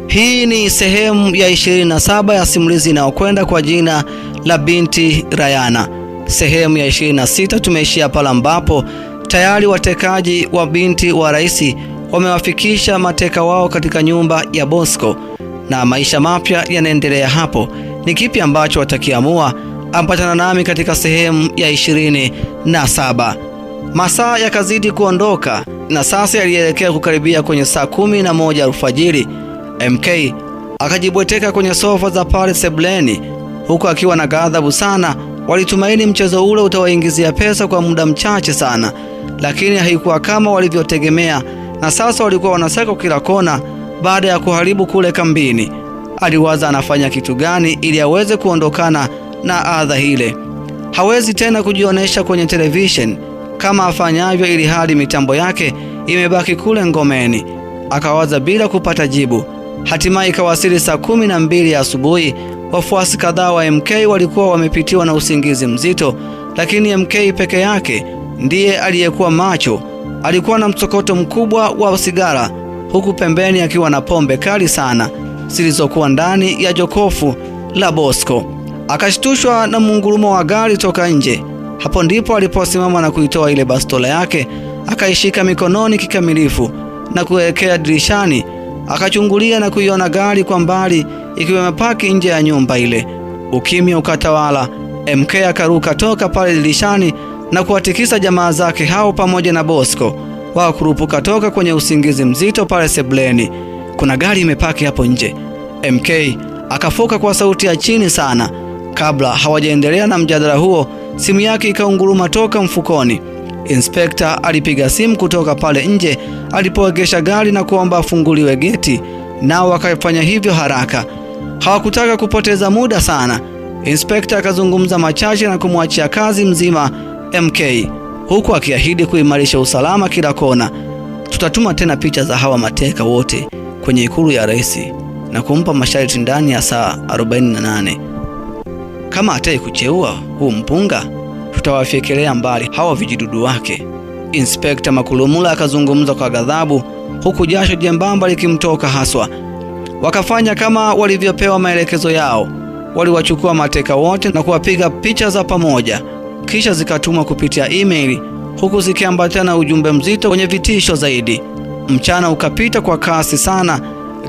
Hii ni sehemu ya 27 ya simulizi inayokwenda kwa jina la Binti Rayana. Sehemu ya 26 tumeishia pale ambapo tayari watekaji wa binti wa rais wamewafikisha mateka wao katika nyumba ya Bosco na maisha mapya yanaendelea hapo. Ni kipi ambacho watakiamua? Ambatana nami katika sehemu ya 27. Masaa yakazidi kuondoka na sasa yalielekea kukaribia kwenye saa 11 alfajiri. MK akajibweteka kwenye sofa za pale sebuleni huku akiwa na ghadhabu sana. Walitumaini mchezo ule utawaingizia pesa kwa muda mchache sana, lakini haikuwa kama walivyotegemea, na sasa walikuwa wanasaka kila kona baada ya kuharibu kule kambini. Aliwaza anafanya kitu gani ili aweze kuondokana na adha ile. Hawezi tena kujionesha kwenye television kama afanyavyo, ili hali mitambo yake imebaki kule ngomeni. Akawaza bila kupata jibu. Hatimaye ikawasili saa 12 ya asubuhi. Wafuasi kadhaa wa MK walikuwa wamepitiwa na usingizi mzito, lakini MK peke yake ndiye aliyekuwa macho. Alikuwa na msokoto mkubwa wa sigara, huku pembeni akiwa na pombe kali sana zilizokuwa ndani ya jokofu la Bosco. Akashtushwa na mungurumo wa gari toka nje. Hapo ndipo aliposimama na kuitoa ile bastola yake, akaishika mikononi kikamilifu na kuelekea dirishani. Akachungulia na kuiona gari kwa mbali ikiwa imepaki nje ya nyumba ile. Ukimya ukatawala. MK akaruka toka pale dirishani na kuwatikisa jamaa zake hao pamoja na Bosco. Wao kurupuka toka kwenye usingizi mzito pale sebuleni. Kuna gari imepaki hapo nje. MK akafoka kwa sauti ya chini sana. Kabla hawajaendelea na mjadala huo, simu yake ikaunguruma toka mfukoni. Inspekta alipiga simu kutoka pale nje alipoegesha gari na kuomba afunguliwe geti, nao wakafanya hivyo haraka. Hawakutaka kupoteza muda sana. Inspekta akazungumza machache na kumwachia kazi mzima MK, huku akiahidi kuimarisha usalama kila kona. Tutatuma tena picha za hawa mateka wote kwenye ikulu ya rais na kumpa masharti ndani ya saa 48. Kama hataki kucheua huu mpunga, tutawafyekelea mbali hawa vijidudu wake. Inspekta Makulumula akazungumza kwa ghadhabu, huku jasho jembamba likimtoka haswa. Wakafanya kama walivyopewa maelekezo yao. Waliwachukua mateka wote na kuwapiga picha za pamoja, kisha zikatumwa kupitia email, huku zikiambatana ujumbe mzito wenye vitisho zaidi. Mchana ukapita kwa kasi sana.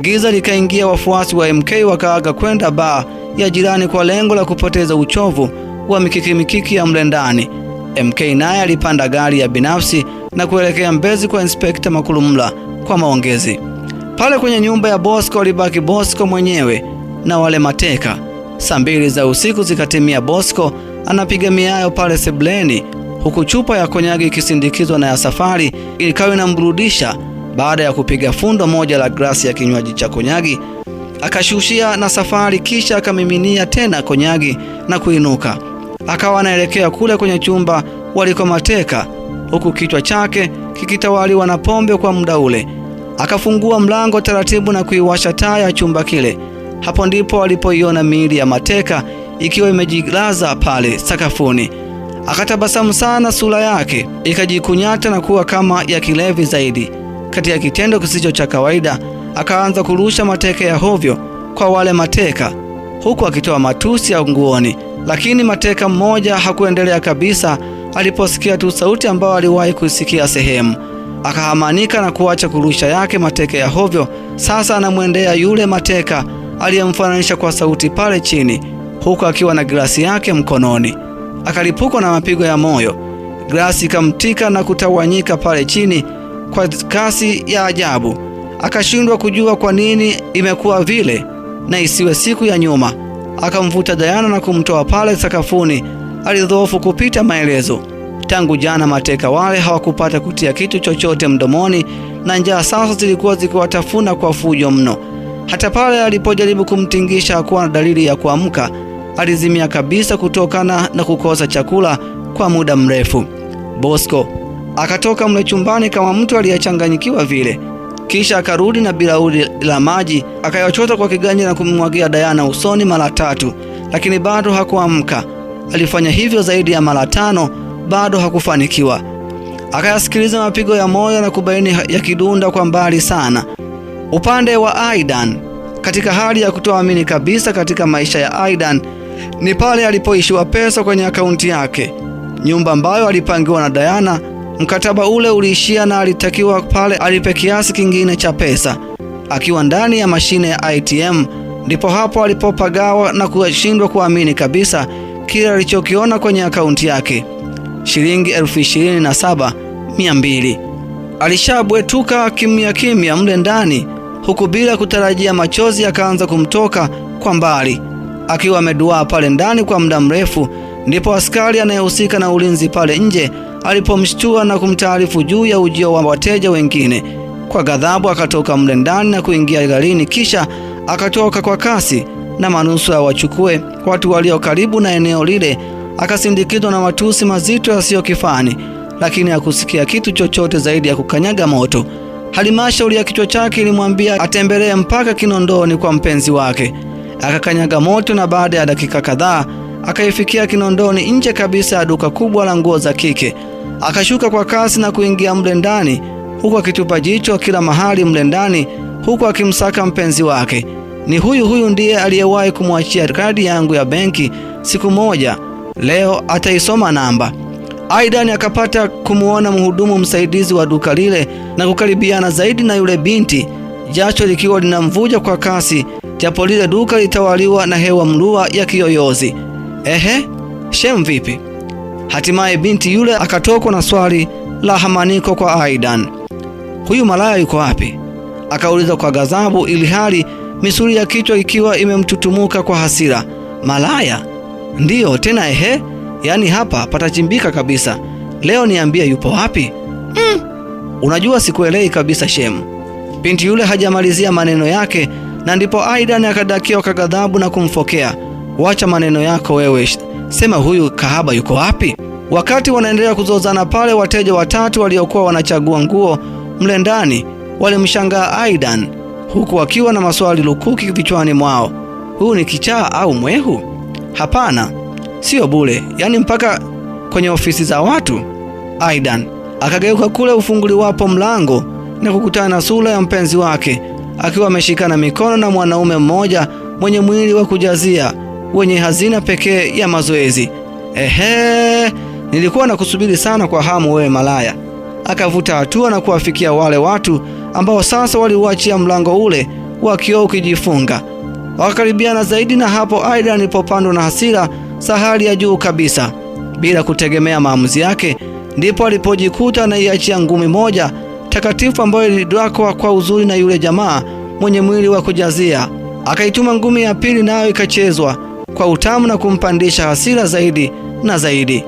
Giza likaingia. Wafuasi wa MK wakaaga kwenda baa ya jirani kwa lengo la kupoteza uchovu wa mikiki ya mle ndani. MK naye alipanda gari ya binafsi na kuelekea Mbezi kwa Inspekta Makulumla kwa maongezi. Pale kwenye nyumba ya Bosco alibaki Bosco mwenyewe na wale mateka. Saa 2 za usiku zikatimia. Bosco anapiga miayo pale sebuleni, huku chupa ya konyagi ikisindikizwa na ya Safari ikawa inamburudisha. Baada ya kupiga fundo moja la glasi ya kinywaji cha konyagi, akashushia na Safari, kisha akamiminia tena konyagi na kuinuka. Akawa anaelekea kule kwenye chumba waliko mateka, huku kichwa chake kikitawaliwa na pombe kwa muda ule. Akafungua mlango taratibu na kuiwasha taa ya chumba kile. Hapo ndipo alipoiona miili ya mateka ikiwa imejilaza pale sakafuni. Akatabasamu sana, sura yake ikajikunyata na kuwa kama ya kilevi zaidi. Katika kitendo kisicho cha kawaida, akaanza kurusha mateke ya hovyo kwa wale mateka, huku akitoa matusi ya nguoni. Lakini mateka mmoja hakuendelea kabisa. Aliposikia tu sauti ambayo aliwahi kusikia sehemu, akahamanika na kuacha kurusha yake mateke ya hovyo. Sasa anamwendea yule mateka aliyemfananisha kwa sauti pale chini, huku akiwa na glasi yake mkononi. Akalipukwa na mapigo ya moyo. Glasi ikamtika na kutawanyika pale chini kwa kasi ya ajabu. Akashindwa kujua kwa nini imekuwa vile na isiwe siku ya nyuma. Akamvuta Diana na kumtoa pale sakafuni. Alidhoofu kupita maelezo. Tangu jana mateka wale hawakupata kutia kitu chochote mdomoni, na njaa sasa zilikuwa zikiwatafuna kwa fujo mno. Hata pale alipojaribu kumtingisha hakuwa na dalili ya kuamka. Alizimia kabisa kutokana na kukosa chakula kwa muda mrefu. Bosco akatoka mle chumbani kama mtu aliyechanganyikiwa vile, kisha akarudi na bilauri la maji akayachota kwa kiganja na kumwagia Diana usoni mara 3, lakini bado hakuamka. Alifanya hivyo zaidi ya mara 5, bado hakufanikiwa. Akayasikiliza mapigo ya moyo na kubaini yakidunda kwa mbali sana. Upande wa Aidan, katika hali ya kutoamini kabisa katika maisha ya Aidan ni pale alipoishiwa pesa kwenye akaunti yake. Nyumba ambayo alipangiwa na Diana, mkataba ule uliishia na alitakiwa pale alipe kiasi kingine cha pesa. Akiwa ndani ya mashine ya ATM, ndipo hapo alipopagawa na kushindwa kuamini kabisa kile alichokiona kwenye akaunti yake, shilingi 27,200. Alishabwetuka kimya kimya mle ndani, huku bila kutarajia machozi yakaanza kumtoka kwa mbali. Akiwa ameduaa pale ndani kwa muda mrefu, ndipo askari anayehusika na ulinzi pale nje alipomshtua na kumtaarifu juu ya ujio wa wateja wengine. Kwa ghadhabu akatoka mle ndani na kuingia garini, kisha akatoka kwa kasi na manusura wachukue watu walio karibu na eneo lile. Akasindikizwa na matusi mazito yasiyo kifani, lakini hakusikia kitu chochote zaidi ya kukanyaga moto. Halmashauri ya kichwa chake ilimwambia atembelee mpaka Kinondoni kwa mpenzi wake. Akakanyaga moto na baada ya dakika kadhaa akaifikia Kinondoni, nje kabisa ya duka kubwa la nguo za kike. Akashuka kwa kasi na kuingia mle ndani, huku akitupa jicho kila mahali mle ndani, huku akimsaka mpenzi wake. Ni huyu ndiye aliyewahi kumwachia kadi yangu ya benki siku moja, leo ataisoma namba. Aidan akapata kumuona mhudumu msaidizi wa duka lile na kukaribiana zaidi na yule binti, jacho likiwa linamvuja kwa kasi, japo lile duka litawaliwa na hewa mlua ya kiyoyozi. Shem vipi? Hatimaye binti yule akatokwa na swali la hamaniko kwa Aidan. Huyu malaya yuko wapi? Akauliza kwa ghadhabu, ili hali misuli ya kichwa ikiwa imemtutumuka kwa hasira. Malaya? Ndiyo tena yaani hapa patachimbika kabisa. Leo niambie yupo wapi? Unajua sikuelewi kabisa Shem. Binti yule hajamalizia maneno yake, na ndipo Aidan akadakiwa kwa ghadhabu na kumfokea. Wacha maneno yako wewe, sema huyu kahaba yuko wapi? Wakati wanaendelea kuzozana pale, wateja watatu waliokuwa wanachagua nguo mle ndani walimshangaa Aidan, huku wakiwa na maswali lukuki vichwani mwao. Huyu ni kichaa au mwehu? Hapana, sio bure, yaani mpaka kwenye ofisi za watu. Aidan akageuka kule ufunguliwapo mlango na kukutana na sura ya mpenzi wake akiwa ameshikana mikono na mwanaume mmoja mwenye mwili wa kujazia wenye hazina pekee ya mazoezi. Nilikuwa nakusubiri sana kwa hamu wewe malaya. Akavuta hatua na kuwafikia wale watu ambao sasa waliuachia mlango ule wa kioo ukijifunga. Wakakaribiana zaidi, na hapo Aidan alipopandwa na hasira za hali ya juu kabisa. Bila kutegemea maamuzi yake, ndipo alipojikuta anaiachia ngumi moja takatifu ambayo ilidwakwa kwa uzuri na yule jamaa mwenye mwili wa kujazia. Akaituma ngumi ya pili, nayo ikachezwa kwa utamu na kumpandisha hasira zaidi na zaidi.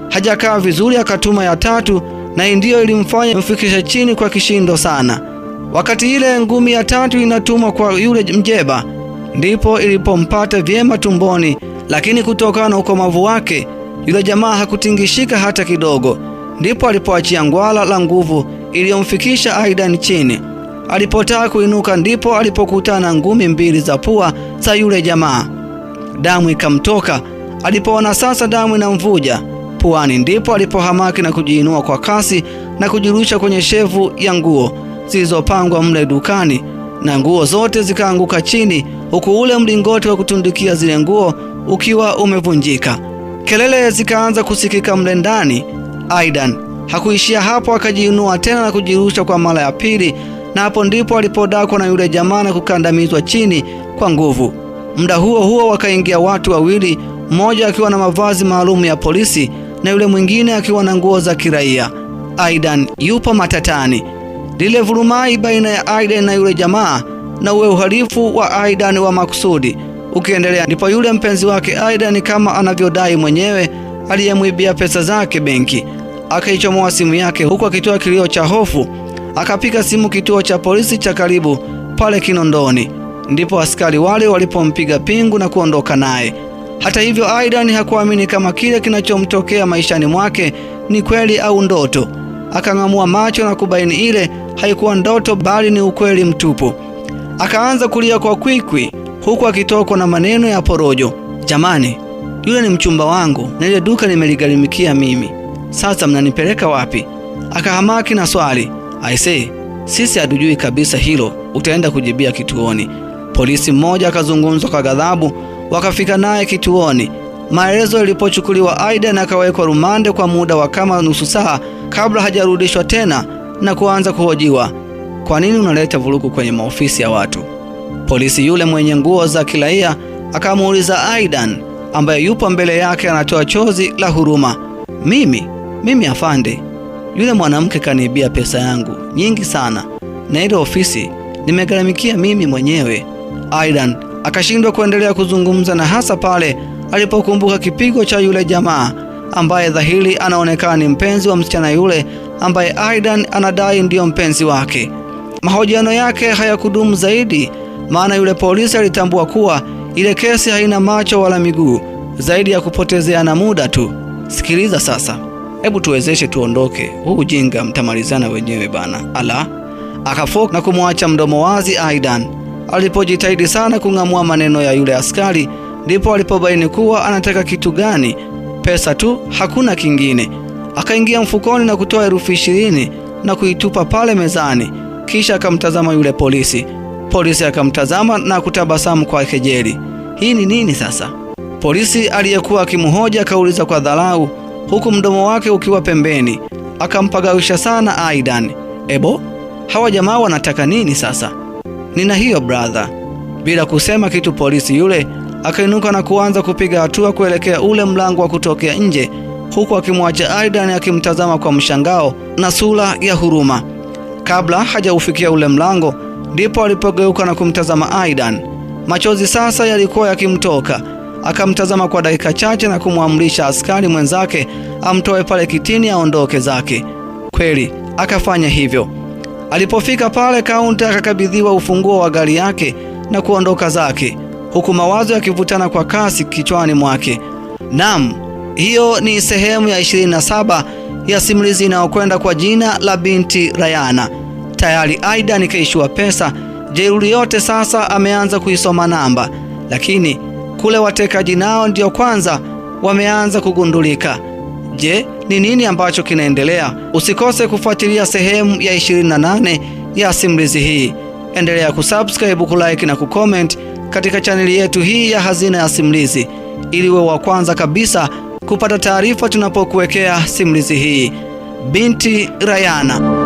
Hajakaa vizuri, akatuma ya tatu, na ndiyo ilimfanya mfikisha chini kwa kishindo sana. Wakati ile ngumi ya tatu inatumwa kwa yule mjeba, ndipo ilipompata vyema tumboni, lakini kutokana na ukomavu wake yule jamaa hakutingishika hata kidogo. Ndipo alipoachia ngwala la nguvu iliyomfikisha Aidan chini. Alipotaka kuinuka, ndipo alipokutana ngumi mbili za pua za yule jamaa. Damu ikamtoka. Alipoona sasa damu inamvuja puani, ndipo alipohamaki na kujiinua kwa kasi na kujirusha kwenye shevu ya nguo zilizopangwa mle dukani, na nguo zote zikaanguka chini, huku ule mlingoti wa kutundikia zile nguo ukiwa umevunjika. Kelele zikaanza kusikika mle ndani. Aidan hakuishia hapo, akajiinua tena na kujirusha kwa mara ya pili, na hapo ndipo alipodakwa na yule jamaa na kukandamizwa chini kwa nguvu. Muda huo wakaingia watu wawili, mmoja akiwa na mavazi maalum ya polisi na yule mwingine akiwa na nguo za kiraia. Aidan yupo matatani. Lile vurumai baina ya Aidan na yule jamaa na uwe uhalifu wa Aidan wa makusudi ukiendelea, ndipo yule mpenzi wake Aidan, kama anavyodai mwenyewe, aliyemwibia pesa zake benki, akaichomoa simu yake huku akitoa kilio cha hofu. Akapiga simu kituo cha polisi cha karibu pale Kinondoni, ndipo askari wale walipompiga pingu na kuondoka naye. Hata hivyo, Aidan hakuamini kama kile kinachomtokea maishani mwake ni kweli au ndoto. Akang'amua macho na kubaini ile haikuwa ndoto, bali ni ukweli mtupu. Akaanza kulia kwa kwikwi, huku akitokwa na maneno ya porojo. Jamani, yule ni mchumba wangu na ile duka nimeligharimikia mimi. Sasa mnanipeleka wapi? Akahamaki na swali. Sisi hatujui kabisa hilo, utaenda kujibia kituoni. Polisi mmoja akazungumza kwa ghadhabu, wakafika naye kituoni. Maelezo yalipochukuliwa, Aidan akawekwa rumande kwa muda wa kama nusu saa kabla hajarudishwa tena na kuanza kuhojiwa. Kwa nini unaleta vurugu kwenye maofisi ya watu? Polisi yule mwenye nguo za kiraia akamuuliza Aidan, ambaye yupo mbele yake anatoa chozi la huruma. Mimi afande, yule mwanamke kaniibia pesa yangu nyingi sana, na ile ofisi nimegharamikia mimi mwenyewe. Aidan akashindwa kuendelea kuzungumza, na hasa pale alipokumbuka kipigo cha yule jamaa ambaye dhahiri anaonekana ni mpenzi wa msichana yule ambaye Aidan anadai ndiyo mpenzi wake. Mahojiano yake hayakudumu zaidi, maana yule polisi alitambua kuwa ile kesi haina macho wala miguu, zaidi ya kupotezeana muda tu. Sikiliza sasa, hebu tuwezeshe tuondoke, huu ujinga mtamalizana wenyewe bana. Ala, akafoka na kumwacha mdomo wazi Aidan. Alipojitahidi sana kung'amua maneno ya yule askari, ndipo alipobaini kuwa anataka kitu gani. Pesa tu, hakuna kingine. Akaingia mfukoni na kutoa $20 na kuitupa pale mezani, kisha akamtazama yule polisi. Polisi akamtazama na kutabasamu kwa kejeli. Hii ni nini sasa? Polisi aliyekuwa akimhoja akauliza kwa dharau, huku mdomo wake ukiwa pembeni. Akampagawisha sana Aidan. Ebo, hawa jamaa wanataka nini sasa? Nina hiyo brother. Bila kusema kitu, polisi yule akainuka na kuanza kupiga hatua kuelekea ule mlango wa kutokea nje, huku akimwacha Aidan akimtazama kwa mshangao na sura ya huruma. Kabla hajaufikia ule mlango, ndipo alipogeuka na kumtazama Aidan. Machozi sasa yalikuwa yakimtoka. Akamtazama kwa dakika chache na kumwamrisha askari mwenzake amtoe pale kitini aondoke zake. Kweli akafanya hivyo. Alipofika pale kaunta, akakabidhiwa ufunguo wa gari yake na kuondoka zake, huku mawazo yakivutana kwa kasi kichwani mwake. Naam, hiyo ni sehemu ya 27 ya simulizi inayokwenda kwa jina la Binti Rayana. Tayari Aidan kaishiwa pesa, jeuri yote sasa ameanza kuisoma namba, lakini kule watekaji nao ndio kwanza wameanza kugundulika. Je, ni nini ambacho kinaendelea? Usikose kufuatilia sehemu ya 28 ya simulizi hii. Endelea kusubscribe, kulike na kucomment katika chaneli yetu hii ya Hazina ya Simulizi, ili uwe wa kwanza kabisa kupata taarifa tunapokuwekea simulizi hii. Binti Rayana.